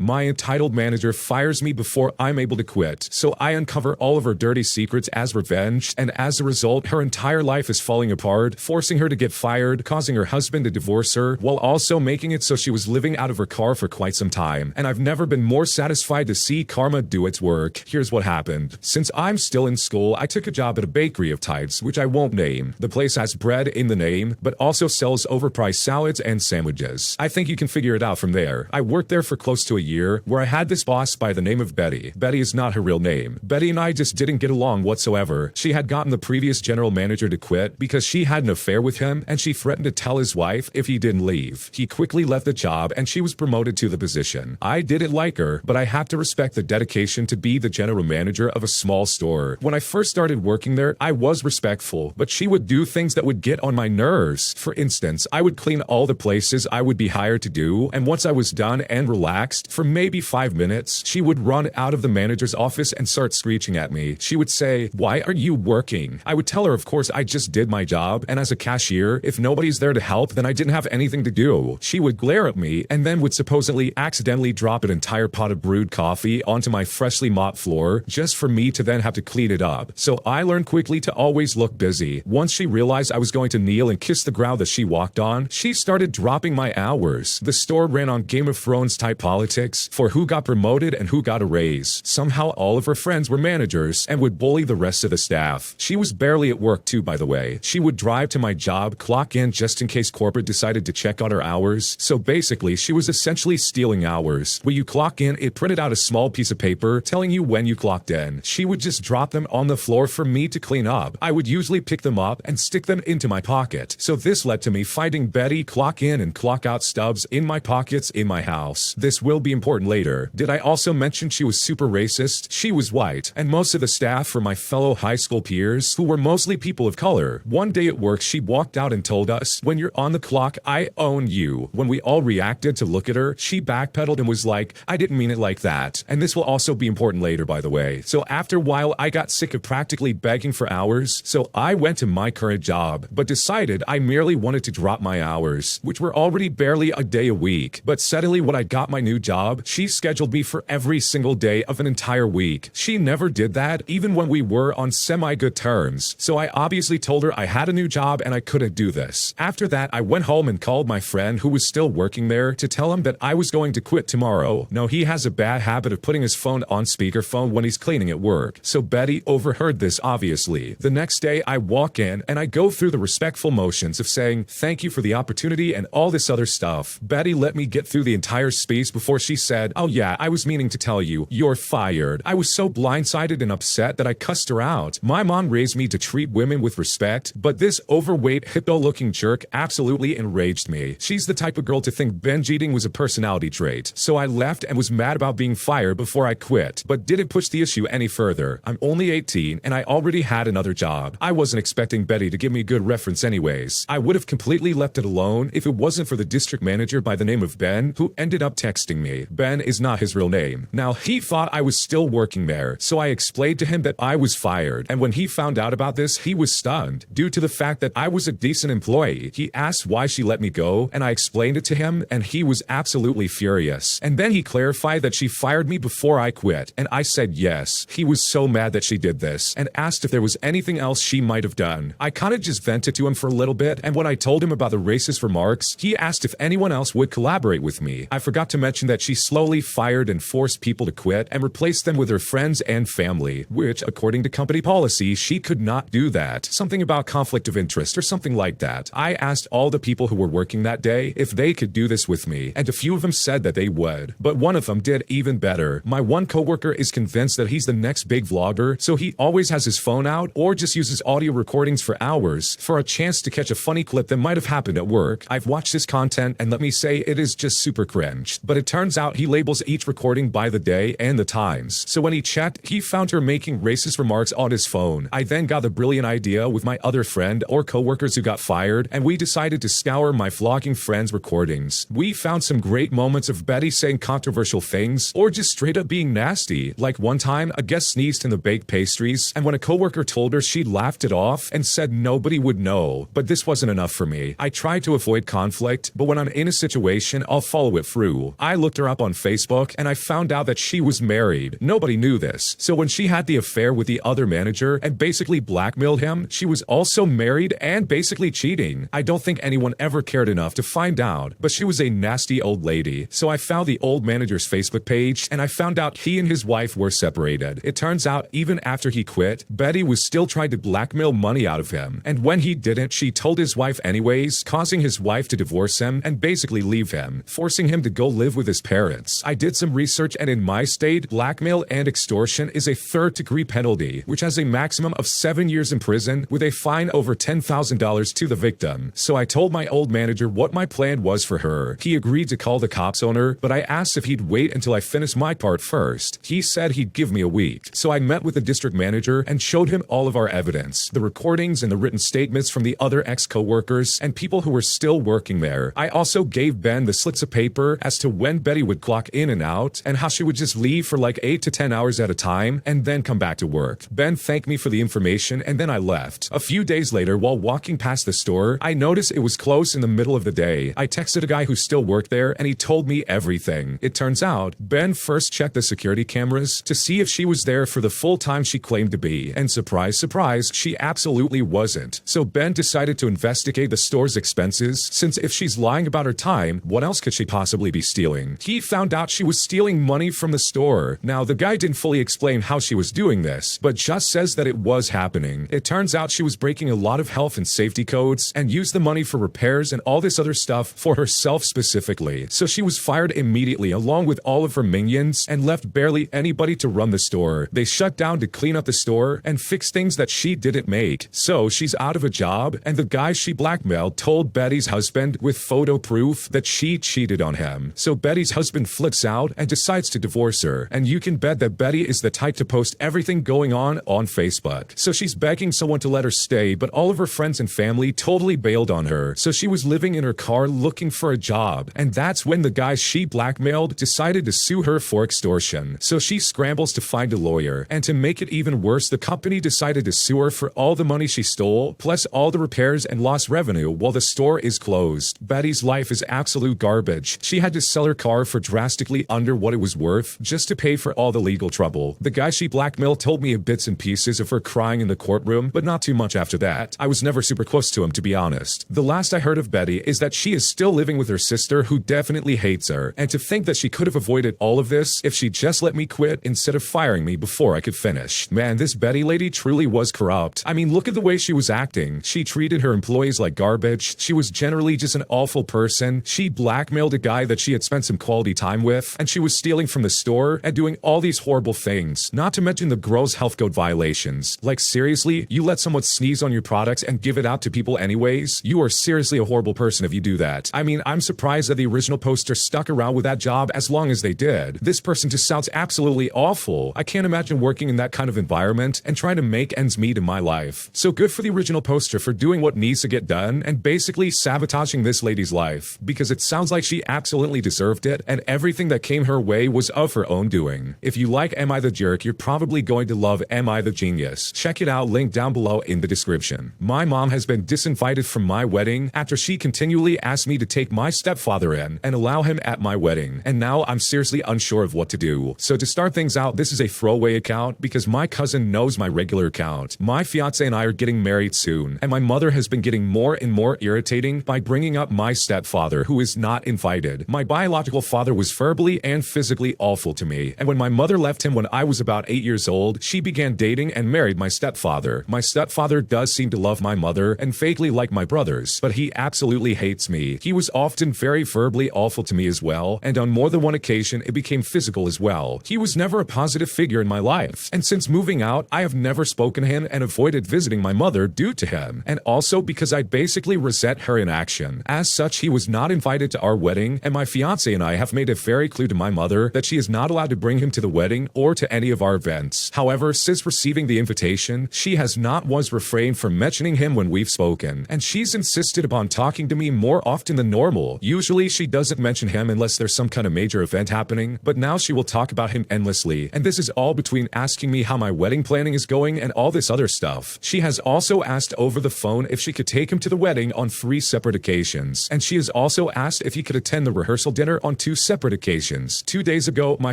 My entitled manager fires me before I'm able to quit, so I uncover all of her dirty secrets as revenge, and as a result, her entire life is falling apart, forcing her to get fired, causing her husband to divorce her, while also making it so she was living out of her car for quite some time. And I've never been more satisfied to see karma do its work. Here's what happened. Since I'm still in school, I took a job at a bakery of types, which I won't name. The place has bread in the name, but also sells overpriced salads and sandwiches. I think you can figure it out from there. I worked there for close to a year, where I had this boss by the name of Betty. Betty is not her real name. Betty and I just didn't get along whatsoever. She had gotten the previous general manager to quit because she had an affair with him, and she threatened to tell his wife if he didn't leave. He quickly left the job, and she was promoted to the position. I didn't like her, but I have to respect the dedication to be the general manager of a small store. When I first started working there, I was respectful, but she would do things that would get on my nerves. For instance, I would clean all the places I would be hired to do, and once I was done and relaxed, for maybe 5 minutes, she would run out of the manager's office and start screeching at me. She would say, "Why are you working?" I would tell her, of course, I just did my job, and as a cashier, if nobody's there to help, then I didn't have anything to do. She would glare at me and then would supposedly accidentally drop an entire pot of brewed coffee onto my freshly mopped floor just for me to then have to clean it up. So I learned quickly to always look busy. Once she realized I was going to kneel and kiss the ground that she walked on, she started dropping my hours. The store ran on Game of Thrones type politics for who got promoted and who got a raise. Somehow all of her friends were managers and would bully the rest of the staff. She was barely at work too, by the way. She would drive to my job, clock in just in case corporate decided to check on her hours. So basically, she was essentially stealing hours. When you clock in, it printed out a small piece of paper telling you when you clocked in. She would just drop them on the floor for me to clean up. I would usually pick them up and stick them into my pocket. So this led to me finding Betty clock in and clock out stubs in my pockets in my house. This will be important later. Did I also mention she was super racist? She was white, and most of the staff were my fellow high school peers, who were mostly people of color. One day at work, she walked out and told us, "When you're on the clock, I own you." When we all reacted to look at her, she backpedaled and was like, "I didn't mean it like that." And this will also be important later, by the way. So after a while, I got sick of practically begging for hours, so I went to my current job, but decided I merely wanted to drop my hours, which were already barely a day a week. But suddenly when I got my new job, she scheduled me for every single day of an entire week. She never did that, even when we were on semi-good terms. So I obviously told her I had a new job and I couldn't do this. After that, I went home and called my friend who was still working there to tell him that I was going to quit tomorrow. No, he has a bad habit of putting his phone on speakerphone when he's cleaning at work. So Betty overheard this, obviously. The next day, I walk in and I go through the respectful motions of saying, "Thank you for the opportunity," and all this other stuff. Betty let me get through the entire speech before she said, "Oh yeah, I was meaning to tell you, you're fired." I was so blindsided and upset that I cussed her out. My mom raised me to treat women with respect, but this overweight, hippo-looking jerk absolutely enraged me. She's the type of girl to think binge eating was a personality trait. So I left and was mad about being fired before I quit, but didn't push the issue any further. I'm only 18 and I already had another job. I wasn't expecting Betty to give me a good reference anyways. I would have completely left it alone if it wasn't for the district manager by the name of Ben, who ended up texting me. Ben is not his real name. Now, he thought I was still working there, so I explained to him that I was fired, and when he found out about this, he was stunned. Due to the fact that I was a decent employee, he asked why she let me go, and I explained it to him, and he was absolutely furious. And then he clarified that she fired me before I quit, and I said yes. He was so mad that she did this, and asked if there was anything else she might have done. I kinda just vented to him for a little bit, and when I told him about the racist remarks, he asked if anyone else would collaborate with me. I forgot to mention that she slowly fired and forced people to quit and replaced them with her friends and family, which, according to company policy, she could not do that. Something about conflict of interest or something like that. I asked all the people who were working that day if they could do this with me, and a few of them said that they would. But one of them did even better. My one coworker is convinced that he's the next big vlogger, so he always has his phone out or just uses audio recordings for hours for a chance to catch a funny clip that might have happened at work. I've watched his content and let me say it is just super cringe. But it turns out he labels each recording by the day and the times. So when he checked, he found her making racist remarks on his phone. I then got the brilliant idea with my other friend or coworkers who got fired, and we decided to scour my vlogging friends' recordings. We found some great moments of Betty saying controversial things or just straight up being nasty. Like one time, a guest sneezed in the baked pastries, and when a coworker told her, she laughed it off and said nobody would know. But this wasn't enough for me. I tried to avoid conflict, but when I'm in a situation, I'll follow it through. I looked her up up on Facebook and I found out that she was married. Nobody knew this. So when she had the affair with the other manager and basically blackmailed him, she was also married and basically cheating. I don't think anyone ever cared enough to find out, but she was a nasty old lady. So I found the old manager's Facebook page and I found out he and his wife were separated. It turns out even after he quit, Betty was still trying to blackmail money out of him. And when he didn't, she told his wife anyways, causing his wife to divorce him and basically leave him, forcing him to go live with his parents. I did some research and in my state, blackmail and extortion is a third-degree penalty, which has a maximum of 7 years in prison with a fine over $10,000 to the victim. So I told my old manager what my plan was for her. He agreed to call the cops on her, but I asked if he'd wait until I finished my part first. He said he'd give me a week. So I met with the district manager and showed him all of our evidence, the recordings and the written statements from the other ex-co-workers and people who were still working there. I also gave Ben the slips of paper as to when Betty would clock in and out and how she would just leave for like 8 to 10 hours at a time and then come back to work. Ben thanked me for the information and then I left. A few days later, while walking past the store, I noticed it was closed in the middle of the day. I texted a guy who still worked there and he told me everything. It turns out, Ben first checked the security cameras to see if she was there for the full time she claimed to be. And surprise, surprise, she absolutely wasn't. So Ben decided to investigate the store's expenses, since if she's lying about her time, what else could she possibly be stealing? He found out she was stealing money from the store. Now, the guy didn't fully explain how she was doing this, but just says that it was happening. It turns out she was breaking a lot of health and safety codes and used the money for repairs and all this other stuff for herself specifically. So she was fired immediately along with all of her minions and left barely anybody to run the store. They shut down to clean up the store and fix things that she didn't make. So she's out of a job, and the guy she blackmailed told Betty's husband with photo proof that she cheated on him. So Betty's husband flips out and decides to divorce her. And you can bet that Betty is the type to post everything going on Facebook. So she's begging someone to let her stay, but all of her friends and family totally bailed on her. So she was living in her car looking for a job. And that's when the guy she blackmailed decided to sue her for extortion. So she scrambles to find a lawyer. And to make it even worse, the company decided to sue her for all the money she stole, plus all the repairs and lost revenue while the store is closed. Betty's life is absolute garbage. She had to sell her car for drastically under what it was worth just to pay for all the legal trouble. The guy she blackmailed told me bits and pieces of her crying in the courtroom, but not too much after that. I was never super close to him, to be honest. The last I heard of Betty is that she is still living with her sister, who definitely hates her. And to think that she could have avoided all of this if she just let me quit instead of firing me before I could finish. Man, this Betty lady truly was corrupt. I mean, look at the way she was acting. She treated her employees like garbage. She was generally just an awful person. She blackmailed a guy that she had spent some quality time with, and she was stealing from the store and doing all these horrible things. Not to mention the gross health code violations. Like, seriously, you let someone sneeze on your products and give it out to people anyways? You are seriously a horrible person if you do that. I mean, I'm surprised that the original poster stuck around with that job as long as they did. This person just sounds absolutely awful. I can't imagine working in that kind of environment and trying to make ends meet in my life. So good for the original poster for doing what needs to get done and basically sabotaging this lady's life, because it sounds like she absolutely deserved it and everything that came her way was of her own doing. If you like Am I the Jerk, you're probably going to love Am I the Genius. Check it out, link down below in the description. My mom has been disinvited from my wedding after she continually asked me to take my stepfather in and allow him at my wedding, and now I'm seriously unsure of what to do. So to start things out, this is a throwaway account because my cousin knows my regular account. My fiance and I are getting married soon, and my mother has been getting more and more irritating by bringing up my stepfather, who is not invited. My biological father was verbally and physically awful to me, and when my mother left him when I was about 8 years old, she began dating and married my stepfather. My stepfather does seem to love my mother and vaguely like my brothers, but he absolutely hates me. He was often very verbally awful to me as well, and on more than one occasion it became physical as well. He was never a positive figure in my life, and since moving out, I have never spoken to him and avoided visiting my mother due to him, and also because I basically resent her inaction. As such, he was not invited to our wedding, and my fiance and I have made it very clear to my mother that she is not allowed to bring him to the wedding or to any of our events. However, since receiving the invitation, she has not once refrained from mentioning him when we've spoken, and she's insisted upon talking to me more often than normal. Usually she doesn't mention him unless there's some kind of major event happening, but now she will talk about him endlessly, and this is all between asking me how my wedding planning is going and all this other stuff. She has also asked over the phone if she could take him to the wedding on 3 separate occasions, and she has also asked if he could attend the rehearsal dinner on 2 separate occasions. 2 days ago, my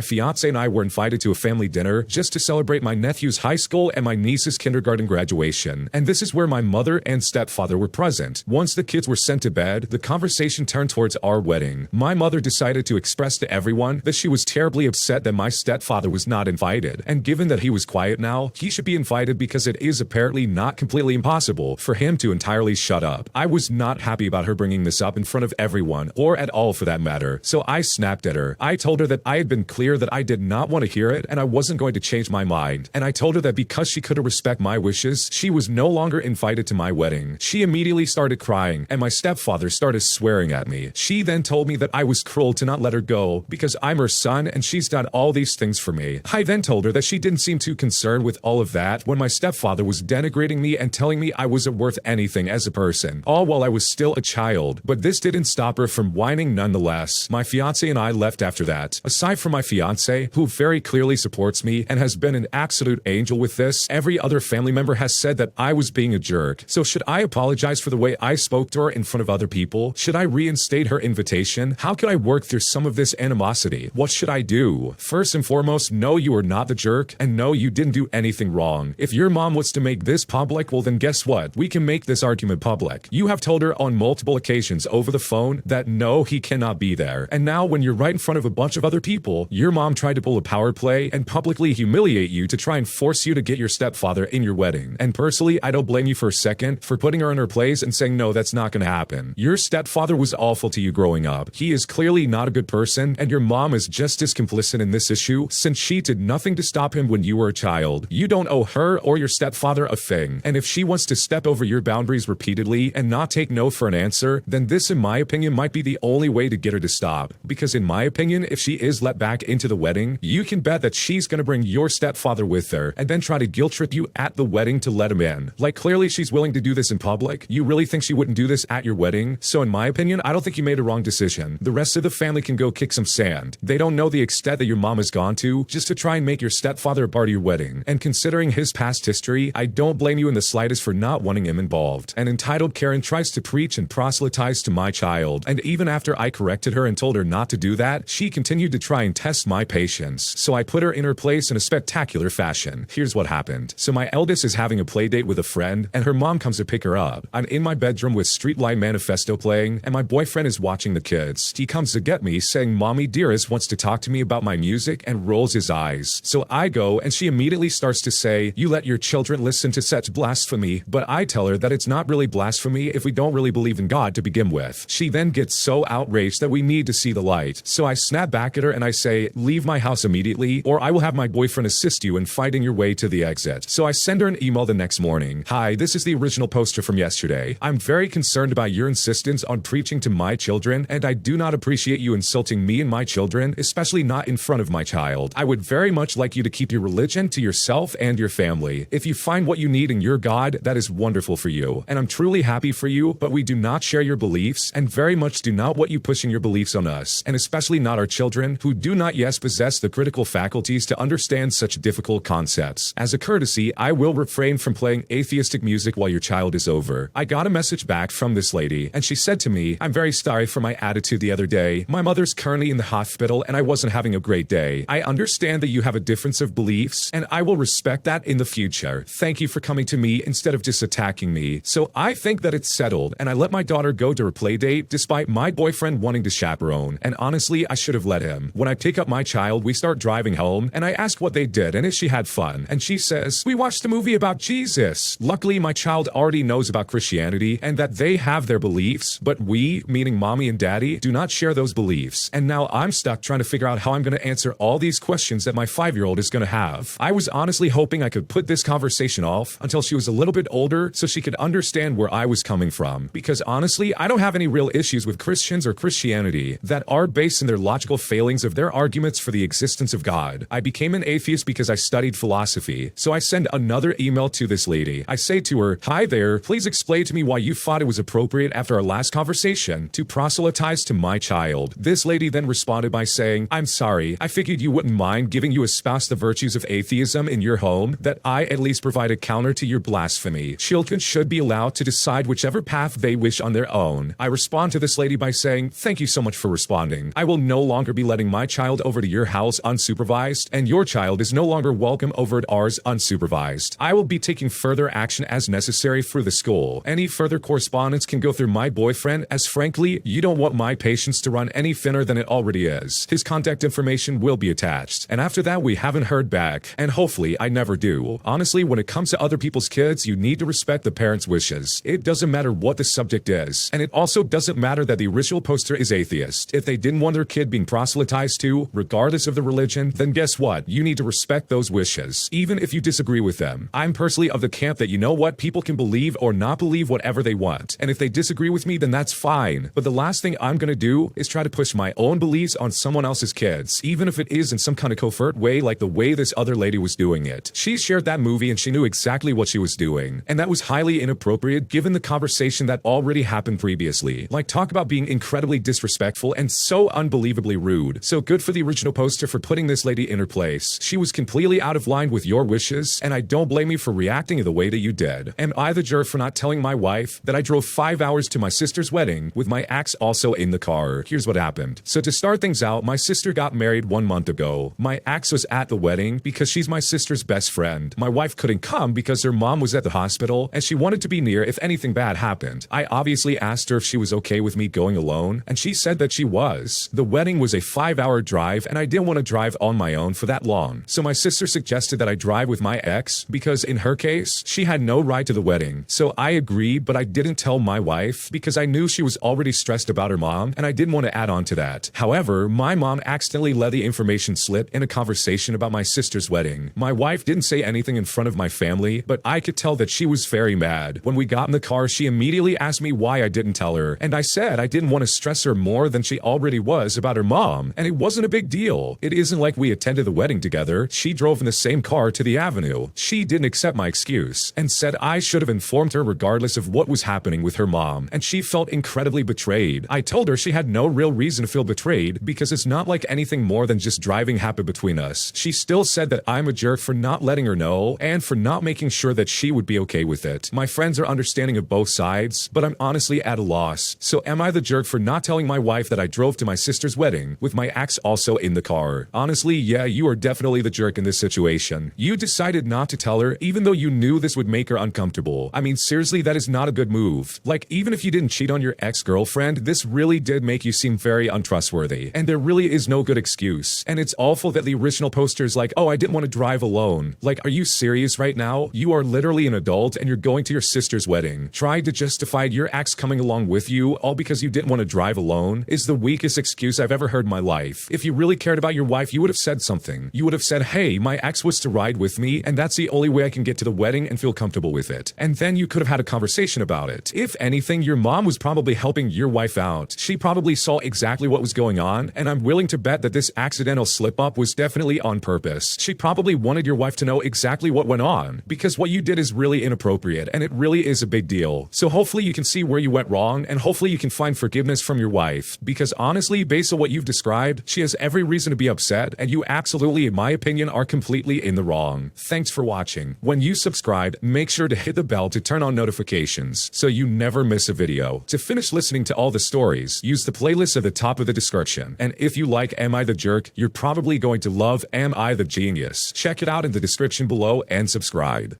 fiance and I were invited to a family dinner just to celebrate my nephew's high school and my niece's kindergarten graduation. And this is where my mother and stepfather were present. Once the kids were sent to bed, the conversation turned towards our wedding. My mother decided to express to everyone that she was terribly upset that my stepfather was not invited. And given that he was quiet now, he should be invited because it is apparently not completely impossible for him to entirely shut up. I was not happy about her bringing this up in front of everyone, or at all for that matter, so I snapped at her. I told her that I had been clear that I did not want to hear it and I wasn't going to change my mind. And I told her that because she couldn't respect my wishes, she was no longer invited to my wedding. She immediately started crying and my stepfather started swearing at me. She then told me that I was cruel to not let her go because I'm her son and she's done all these things for me. I then told her that she didn't seem too concerned with all of that when my stepfather was denigrating me and telling me I wasn't worth anything as a person, all while I was still a child. But this didn't stop her from whining nonetheless. My fiance and I left after that. Aside from my fiance, who very clearly supports me and has been an absolute angel with this, every other family member has said that I was being a jerk. So should I apologize for the way I spoke to her in front of other people? Should I reinstate her invitation? How could I work through some of this animosity? What should I do? First and foremost, no, you are not the jerk, and no, you didn't do anything wrong. If your mom wants to make this public, well then guess what? We can make this argument public. You have told her on multiple occasions over the phone that no, he cannot be there. And now when you're right in front of a bunch of other people, your mom tried to pull a power play and publicly humiliate you to try and force you to get your stepfather in your wedding. And personally, I don't blame you for a second for putting her in her place and saying no, that's not going to happen. Your stepfather was awful to you growing up. He is clearly not a good person, and your mom is just as complicit in this issue since she did nothing to stop him when you were a child. You don't owe her or your stepfather a thing. And if she wants to step over your boundaries repeatedly and not take no for an answer, then this, in my opinion, might be the only way to get her to stop. Because in my opinion, if she is let back into the wedding, you can bet that she's going to bring your stepfather with her and then try to guilt trip you at the wedding to let him in. Like, clearly she's willing to do this in public. You really think she wouldn't do this at your wedding? So in my opinion, I don't think you made a wrong decision. The rest of the family can go kick some sand. They don't know the extent that your mom has gone to just to try and make your stepfather a part of your wedding. And considering his past history, I don't blame you in the slightest for not wanting him involved. An entitled Karen tries to preach and proselytize to my child, and even after I corrected her and told her not to do that, she continued to try and test my patience. So I put her in her place in a spectacular fashion. Here's what happened. So my eldest is having a play date with a friend, and her mom comes to pick her up. I'm in my bedroom with Streetlight Manifesto playing, and my boyfriend is watching the kids. He comes to get me, saying Mommy Dearest wants to talk to me about my music, and rolls his eyes. So I go, and she immediately starts to say, you let your children listen to such blasphemy, but I tell her that it's not really blasphemy if we don't really believe in God to begin with. She then gets so outraged that we need to see the light. So I snap back at her and I say, leave my house immediately, or I will have my boyfriend assist you in fighting your way to the exit. So I send her an email the next morning. Hi, this is the original poster from yesterday. I'm very concerned about your insistence on preaching to my children, and I do not appreciate you insulting me and my children, especially not in front of my child. I would very much like you to keep your religion to yourself and your family. If you find what you need in your God, that is wonderful for you, and I'm truly happy for you, but we do not share your beliefs, and very much do not want you pushing your beliefs on us, and especially not our children, who do not yet possess the critical faculties to understand such difficult concepts. As a courtesy, I will refrain from playing atheistic music while your child is over. I got a message back from this lady, and she said to me, I'm very sorry for my attitude the other day. My mother's currently in the hospital, and I wasn't having a great day. I understand that you have a difference of beliefs, and I will respect that in the future. Thank you for coming to me instead of just attacking me. So I think that it's settled, and I let my daughter go to her play date despite my boyfriend wanting to chaperone, and honestly, I should have let him. When I pick up my child, we start driving home, and I ask what they did and if she had fun, and she says, we watched a movie about Jesus. Luckily, my child already knows about Christianity and that they have their beliefs, but we, meaning mommy and daddy, do not share those beliefs, and now I'm stuck trying to figure out how I'm going to answer all these questions that my 5-year-old is going to have. I was honestly hoping I could put this conversation off until she was a little bit older so she could understand where I was coming from, because honestly, I don't have any real issues with Christians or Christianity that are based in their logical failings of their arguments for the existence of God. I became an atheist because I studied philosophy, so I send another email to this lady. I say to her, hi there, please explain to me why you thought it was appropriate after our last conversation to proselytize to my child. This lady then responded by saying, I'm sorry, I figured you wouldn't mind giving you espouse the virtues of atheism in your home, that I at least provide a counter to your blasphemy. Children should be allowed to decide whichever path they wish on their own. I respond to this lady by saying, thank you so much for responding. wedding. I will no longer be letting my child over to your house unsupervised, and your child is no longer welcome over at ours unsupervised. I will be taking further action as necessary through the school. Any further correspondence can go through my boyfriend, as frankly, you don't want my patience to run any thinner than it already is. His contact information will be attached, and after that we haven't heard back, and hopefully I never do. Honestly, when it comes to other people's kids, you need to respect the parents' wishes. It doesn't matter what the subject is, and it also doesn't matter that the original poster is atheist. If they didn't want their kid being proselytized to, regardless of the religion, then guess what? You need to respect those wishes, even if you disagree with them. I'm personally of the camp that, you know what, people can believe or not believe whatever they want, and if they disagree with me, then that's fine. But the last thing I'm gonna do is try to push my own beliefs on someone else's kids, even if it is in some kind of covert way, like the way this other lady was doing it. She shared that movie and she knew exactly what she was doing, and that was highly inappropriate given the conversation that already happened previously. Like, talk about being incredibly disrespectful and so unbelievably rude. So good for the original poster for putting this lady in her place. She was completely out of line with your wishes, and I don't blame you for reacting the way that you did. Am I the jerk for not telling my wife that I drove 5 hours to my sister's wedding with my ex also in the car? Here's what happened. So to start things out, my sister got married 1 month ago. My ex was at the wedding because she's my sister's best friend. My wife couldn't come because her mom was at the hospital and she wanted to be near if anything bad happened. I obviously asked her if she was okay with me going alone, and she said that she was. The wedding was a 5-hour drive and I didn't want to drive on my own for that long. So my sister suggested that I drive with my ex because in her case, she had no ride to the wedding. So I agreed, but I didn't tell my wife because I knew she was already stressed about her mom and I didn't want to add on to that. However, my mom accidentally let the information slip in a conversation about my sister's wedding. My wife didn't say anything in front of my family, but I could tell that she was very mad. When we got in the car, she immediately asked me why I didn't tell her, and I said I didn't want to stress her more than she already was about her mom, and it wasn't a big deal. It isn't like we attended the wedding together. She drove in the same car to the avenue. She didn't accept my excuse and said I should have informed her regardless of what was happening with her mom, and she felt incredibly betrayed. I told her she had no real reason to feel betrayed because it's not like anything more than just driving happened between us. She still said that I'm a jerk for not letting her know and for not making sure that she would be okay with it. My friends are understanding of both sides, but I'm honestly at a loss. So am I the jerk for not telling my wife that I drove to my sister's wedding with my ex also in the car? Honestly, yeah, you are definitely the jerk in this situation. You decided not to tell her even though you knew this would make her uncomfortable. I mean, seriously, that is not a good move. Like, even if you didn't cheat on your ex-girlfriend, this really did make you seem very untrustworthy, and there really is no good excuse. And it's awful that the original poster is like, oh, I didn't want to drive alone. Like, are you serious right now? You are literally an adult and you're going to your sister's wedding. Trying to justify your ex coming along with you all because you didn't want to drive alone is the weakest excuse I've ever heard in my life. If you really cared about your wife, you would have said something. You would have said, hey, my ex was to ride with me and that's the only way I can get to the wedding and feel comfortable with it. And then you could have had a conversation about it. If anything, your mom was probably helping your wife out. She probably saw exactly what was going on, and I'm willing to bet that this accidental slip-up was definitely on purpose. She probably wanted your wife to know exactly what went on, because what you did is really inappropriate, and it really is a big deal. So hopefully you can see where you went wrong, and hopefully you can find forgiveness from your wife, because honestly, based on what you've described, she has every reason to be upset, and you absolutely, in my opinion, are completely in the wrong. Thanks for watching. When you subscribe, make sure to hit the bell to turn on notifications so you never miss a video. To finish listening to all the stories, use the playlist at the top of the description. And if you like Am I the Jerk, you're probably going to love Am I the Genius. Check it out in the description below and subscribe.